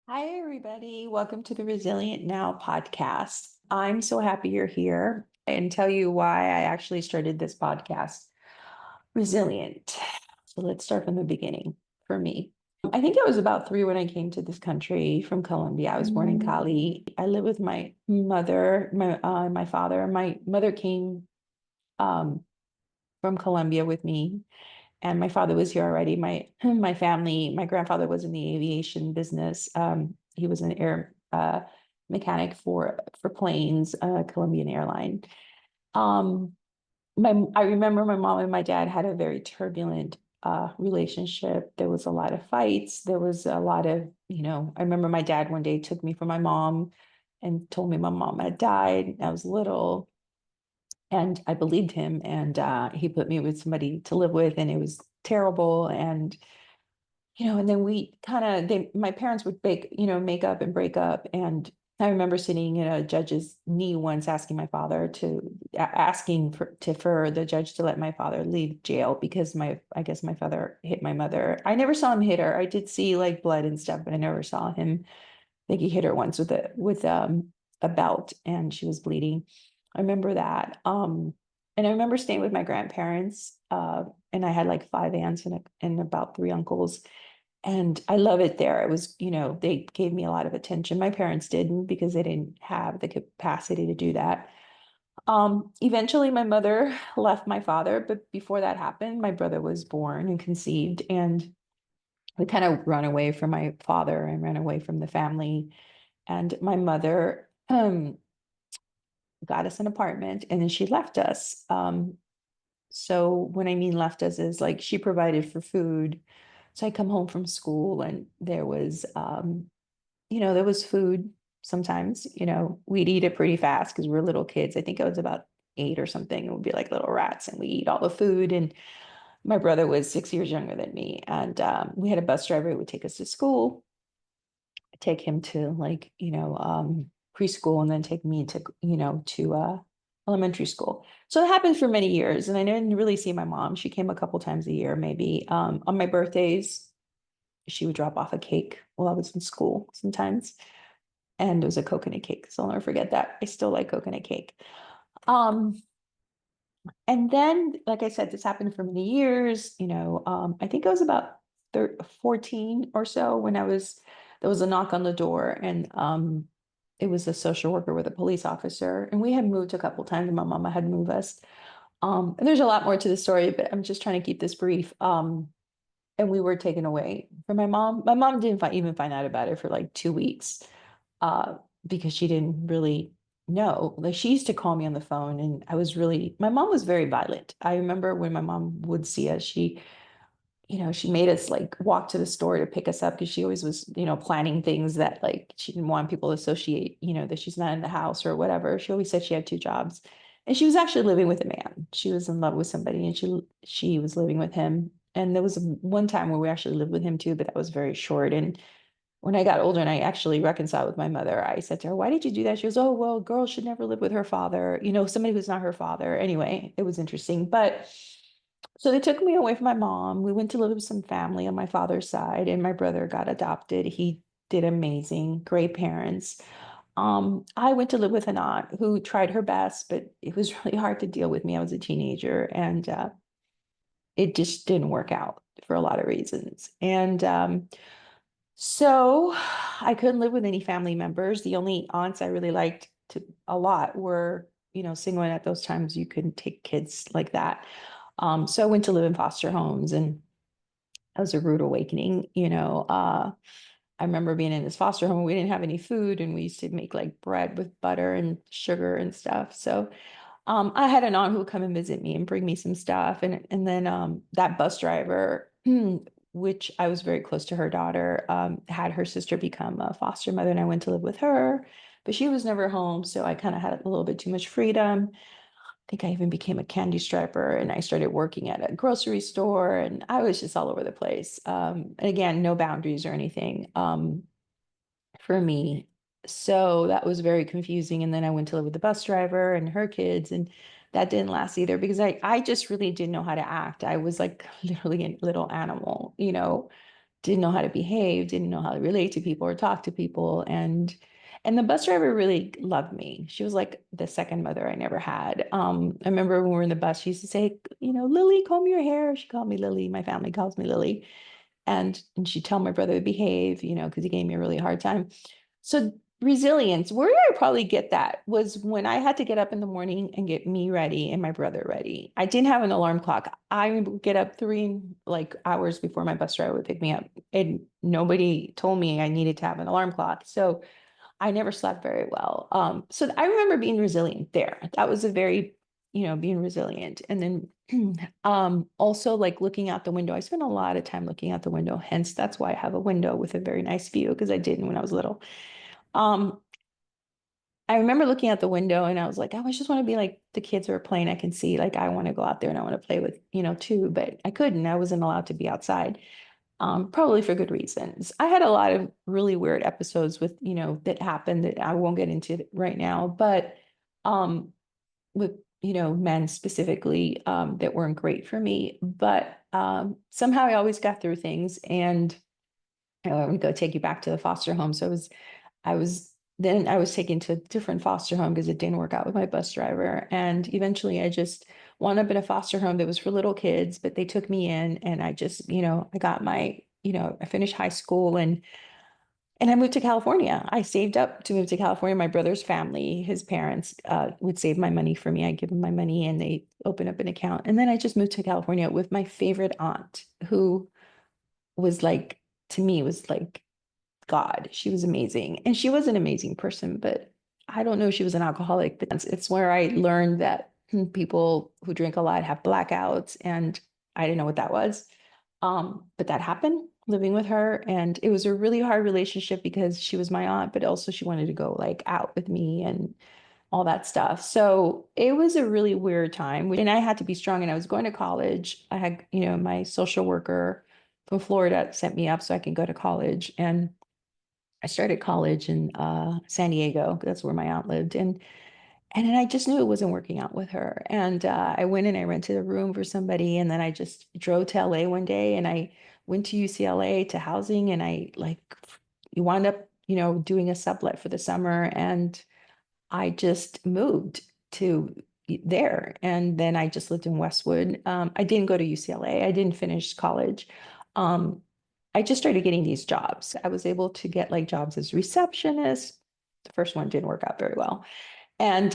Hi, everybody. Welcome to the Resilient Now podcast. I'm so happy you're here and tell you why I actually started this podcast. Resilient. So let's start from the beginning for me. I think I was about three when I came to this country from Colombia. I was born in Cali. I live with my mother, my father. My mother came um, from Colombia with me, and my father was here already. My family, my grandfather was in the aviation business. He was an air mechanic for planes, Colombian airline. Um, I remember my mom and my dad had a very turbulent relationship. There was a lot of fights. There was a lot of, I remember my dad one day took me from my mom and told me my mom had died. I was little. And I believed him, and he put me with somebody to live with, and it was terrible. And and then we kind of they my parents would make up and break up. And I remember sitting in a judge's knee once asking my father asking for the judge to let my father leave jail because I guess my father hit my mother. I never saw him hit her. I did see like blood and stuff, but I never saw him. I think he hit her once with a belt and she was bleeding. I remember that. And I remember staying with my grandparents, and I had like five aunts and about three uncles. And I love it there. It was, they gave me a lot of attention. My parents didn't because they didn't have the capacity to do that. Eventually my mother left my father, but before that happened, my brother was born and conceived, and we kind of run away from my father and ran away from the family. And my mother got us an apartment, and then she left us. So when I mean left us is like she provided for food. So I come home from school and there was food sometimes. We'd eat it pretty fast because we're little kids. I think I was about eight or something. It would be like little rats and we eat all the food. And my brother was 6 years younger than me. And we had a bus driver who would take us to school, take him to like, preschool, and then take me to elementary school. So it happened for many years. And I didn't really see my mom. She came a couple times a year, maybe. On my birthdays, she would drop off a cake while I was in school sometimes. And it was a coconut cake. So I'll never forget that. I still like coconut cake. Um, and then, like I said, this happened for many years. I think I was about 14 or so when there was a knock on the door, and it was a social worker with a police officer. And we had moved a couple times, and my mama had moved us. And there's a lot more to the story, but I'm just trying to keep this brief. And we were taken away from my mom. My mom didn't even find out about it for like 2 weeks, uh, because she didn't really know. Like she used to call me on the phone, and my mom was very violent. I remember when my mom would see us, she made us like walk to the store to pick us up because she always was, planning things that like she didn't want people to associate, that she's not in the house or whatever. She always said she had two jobs. And she was actually living with a man. She was in love with somebody, and she was living with him. And there was one time where we actually lived with him too, but that was very short. And when I got older and I actually reconciled with my mother, I said to her, "Why did you do that?" She goes, "Oh, well, girls should never live with her father, somebody who's not her father." Anyway, it was interesting. But so they took me away from my mom. We went to live with some family on my father's side, and my brother got adopted. He did amazing, great parents. I went to live with an aunt who tried her best, but it was really hard to deal with me. I was a teenager, and it just didn't work out for a lot of reasons. And so I couldn't live with any family members. The only aunts I really liked a lot were, single, and at those times you couldn't take kids like that. So I went to live in foster homes, and that was a rude awakening. I remember being in this foster home. We didn't have any food, and we used to make like bread with butter and sugar and stuff. So I had an aunt who would come and visit me and bring me some stuff. And then that bus driver, which I was very close to her daughter, had her sister become a foster mother, and I went to live with her, but she was never home. So I kind of had a little bit too much freedom. I think I even became a candy striper, and I started working at a grocery store, and I was just all over the place. And again, no boundaries or anything for me. So that was very confusing. And then I went to live with the bus driver and her kids, and that didn't last either because I just really didn't know how to act. I was like literally a little animal. didn't know how to behave, didn't know how to relate to people or talk to people. And the bus driver really loved me. She was like the second mother I never had. I remember when we were in the bus, she used to say, Lily, comb your hair. She called me Lily. My family calls me Lily. And she'd tell my brother to behave, because he gave me a really hard time. So resilience, where did I probably get that was when I had to get up in the morning and get me ready and my brother ready. I didn't have an alarm clock. I would get up 3 hours before my bus driver would pick me up. And nobody told me I needed to have an alarm clock. So I never slept very well. So I remember being resilient there. That was a very, being resilient. And then also like looking out the window. I spent a lot of time looking out the window. Hence, that's why I have a window with a very nice view, because I didn't when I was little. Um, I remember looking out the window and I was like, I just want to be like the kids who are playing. I can see, like, I want to go out there and I want to play with, too, but I couldn't. I wasn't allowed to be outside, probably for good reasons. I had a lot of really weird episodes with, that happened that I won't get into right now, but with, men specifically, that weren't great for me. But somehow I always got through things. And I would go take you back to the foster home. So then I was taken to a different foster home because it didn't work out with my bus driver. And eventually I just wound up in a foster home that was for little kids, but they took me in and I just, I got my, I finished high school and I moved to California. I saved up to move to California. My brother's family, his parents, would save my money for me. I'd give them my money and they open up an account. And then I just moved to California with my favorite aunt, who was like, to me, was like God. She was amazing. And she was an amazing person, but I don't know if she was an alcoholic, but it's where I learned that people who drink a lot have blackouts. And I didn't know what that was. But that happened living with her. And it was a really hard relationship because she was my aunt, but also she wanted to go like out with me and all that stuff. So it was a really weird time. And I had to be strong. And I was going to college. I had, my social worker from Florida sent me up so I could go to college. And I started college in San Diego. That's where my aunt lived. And then I just knew it wasn't working out with her. And I went and I rented a room for somebody. And then I just drove to LA one day and I went to UCLA to housing and I like, you wound up, doing a sublet for the summer. And I just moved to there. And then I just lived in Westwood. I didn't go to UCLA. I didn't finish college. Um, I just started getting these jobs. I was able to get like jobs as receptionist. The first one didn't work out very well. And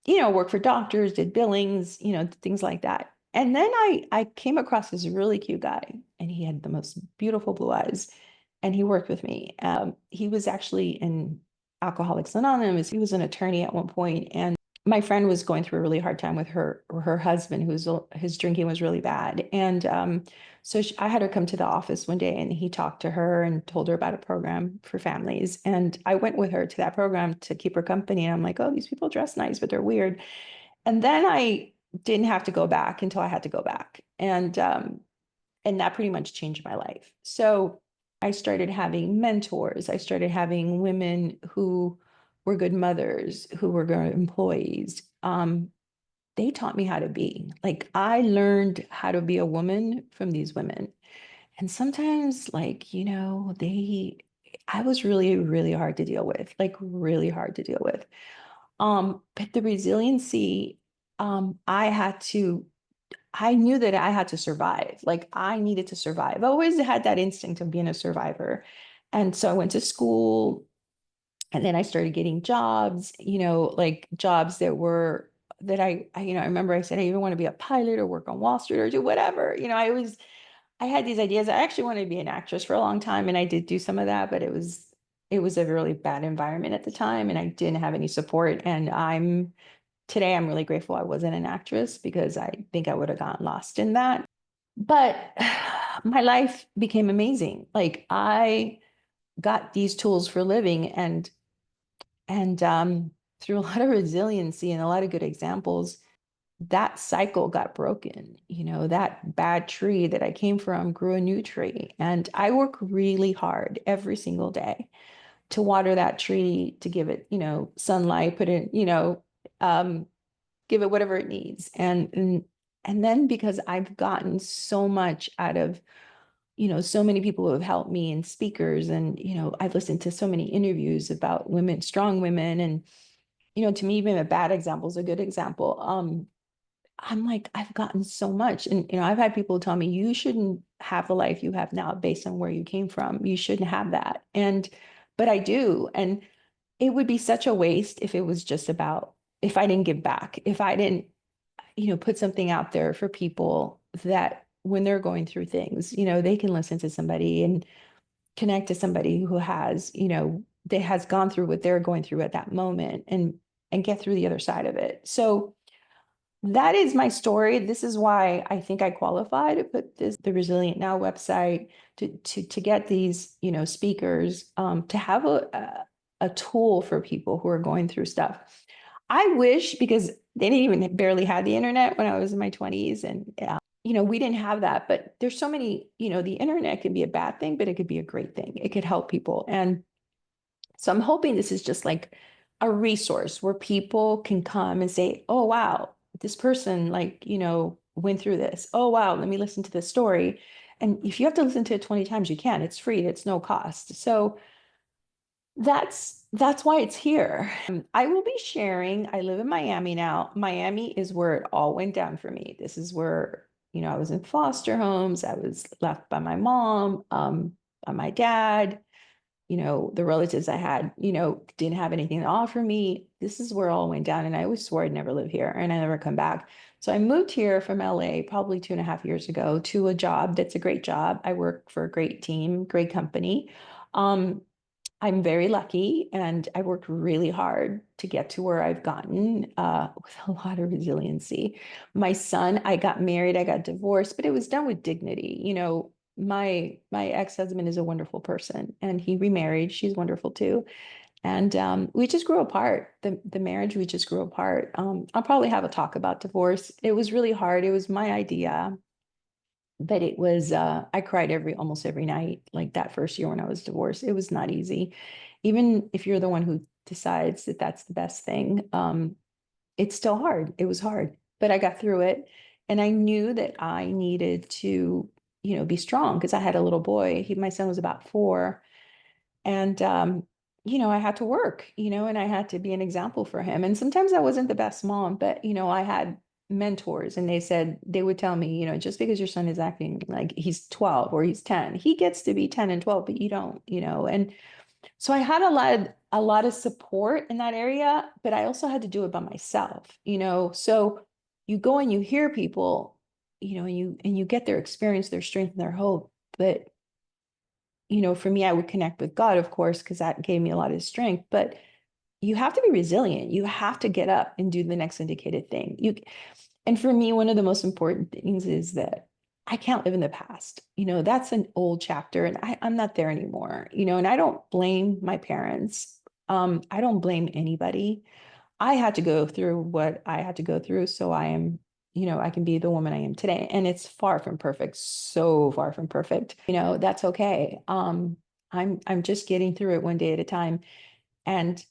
work for doctors, did billings, things like that. And then I came across this really cute guy and he had the most beautiful blue eyes and he worked with me. He was actually in Alcoholics Anonymous. He was an attorney at one point, and my friend was going through a really hard time with her husband, his drinking was really bad. And so I had her come to the office one day, and he talked to her and told her about a program for families. And I went with her to that program to keep her company. And I'm like, oh, these people dress nice, but they're weird. And then I didn't have to go back until I had to go back, and that pretty much changed my life. So I started having mentors. I started having women who were good mothers, who were good employees. They taught me how to be. Like I learned how to be a woman from these women. And sometimes, like, I was really, really hard to deal with, like really hard to deal with. But the resiliency, I knew that I had to survive. Like I needed to survive. I always had that instinct of being a survivor. And so I went to school and then I started getting jobs, like jobs that I remember I said, I even want to be a pilot or work on Wall Street or do whatever. I had these ideas. I actually wanted to be an actress for a long time and I did do some of that, but it was a really bad environment at the time and I didn't have any support. And today I'm really grateful I wasn't an actress because I think I would have gotten lost in that. But my life became amazing. Like I got these tools for living and through a lot of resiliency and a lot of good examples, that cycle got broken. That bad tree that I came from grew a new tree. And I work really hard every single day to water that tree, to give it, sunlight, put it, um, give it whatever it needs. And then because I've gotten so much out of so many people who have helped me and speakers. And, I've listened to so many interviews about women, strong women. And, to me, even a bad example is a good example. I'm like, I've gotten so much. And, I've had people tell me, you shouldn't have the life you have now based on where you came from. You shouldn't have that. But I do. And it would be such a waste if it was just about, if I didn't give back, if I didn't, put something out there for people that when they're going through things, they can listen to somebody and connect to somebody who has, that has gone through what they're going through at that moment and get through the other side of it. So that is my story. This is why I think I qualify to put the Resilient Now website to get these, speakers, to have a tool for people who are going through stuff. I wish, because they didn't even barely had the internet when I was in my 20s, and we didn't have that. But there's so many, the internet can be a bad thing, but it could be a great thing. It could help people. And so I'm hoping this is just like a resource where people can come and say, oh, wow, this person, like, went through this. Oh, wow, let me listen to this story. And if you have to listen to it 20 times, you can. It's free, it's no cost. So that's why it's here. I will be sharing. I live in Miami now. Miami is where it all went down for me. This is where, I was in foster homes. I was left by my mom, by my dad, the relatives I had, didn't have anything to offer me. This is where it all went down. And I always swore I'd never live here and I never come back. So I moved here from LA probably 2.5 years ago to a job that's a great job. I work for a great team, great company. Um, I'm very lucky and I worked really hard to get to where I've gotten, with a lot of resiliency. My son, I got married, I got divorced, but it was done with dignity. My ex-husband is a wonderful person and he remarried. She's wonderful too. And we just grew apart. The marriage, we just grew apart. I'll probably have a talk about divorce. It was really hard. It was my idea, but it was I cried almost every night, like that first year when I was divorced. It was not easy. Even if you're the one who decides that that's the best thing, it's still hard. It was hard, but I got through it. And I knew that I needed to, be strong because I had a little boy. My son was about 4. And, I had to work, and I had to be an example for him. And sometimes I wasn't the best mom, but, I had mentors and they would tell me, just because your son is acting like he's 12 or he's 10, he gets to be 10 and 12, but you don't, and so I had a lot of support in that area, but I also had to do it by myself, so you go and you hear people, and you get their experience, their strength and their hope. But for me, I would connect with God, of course, because that gave me a lot of strength. But you have to be resilient. You have to get up and do the next indicated thing. And for me, one of the most important things is that I can't live in the past. That's an old chapter, and I'm not there anymore. And I don't blame my parents. I don't blame anybody. I had to go through what I had to go through, so I can be the woman I am today. And it's far from perfect, so far from perfect. That's okay. I'm just getting through it one day at a time. And,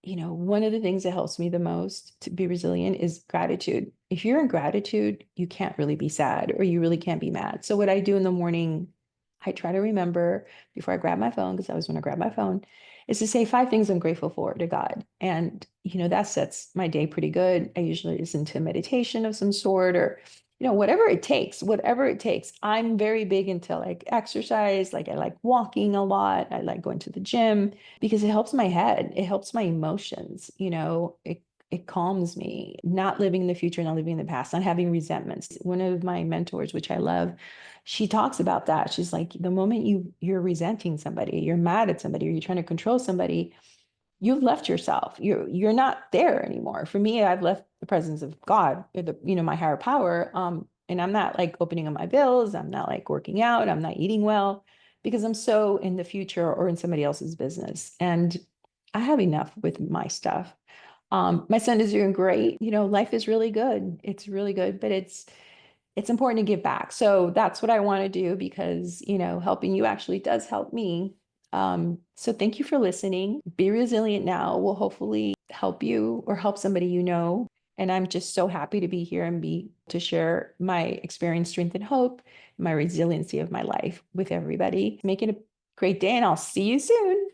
one of the things that helps me the most to be resilient is gratitude. If you're in gratitude, you can't really be sad or you really can't be mad. So what I do in the morning, I try to remember before I grab my phone, because I was going to grab my phone, is to say 5 things I'm grateful for to God. And, that sets my day pretty good. I usually listen to meditation of some sort, or, whatever it takes, whatever it takes. I'm very big into like exercise. Like I like walking a lot. I like going to the gym because it helps my head. It helps my emotions. It calms me. Not living in the future, not living in the past, not having resentments. One of my mentors, which I love, she talks about that. She's like, the moment you're resenting somebody, you're mad at somebody, or you're trying to control somebody, you've left yourself. You're not there anymore. For me, I've left the presence of God, or my higher power. And I'm not like opening up my bills. I'm not like working out. I'm not eating well because I'm so in the future or in somebody else's business. And I have enough with my stuff. My son is doing great. Life is really good. It's really good, but it's important to give back. So that's what I want to do because, helping you actually does help me. So thank you for listening. Be Resilient Now will hopefully help you or help somebody And I'm just so happy to be here and be to share my experience, strength, and hope, my resiliency of my life with everybody. Make it a great day, and I'll see you soon.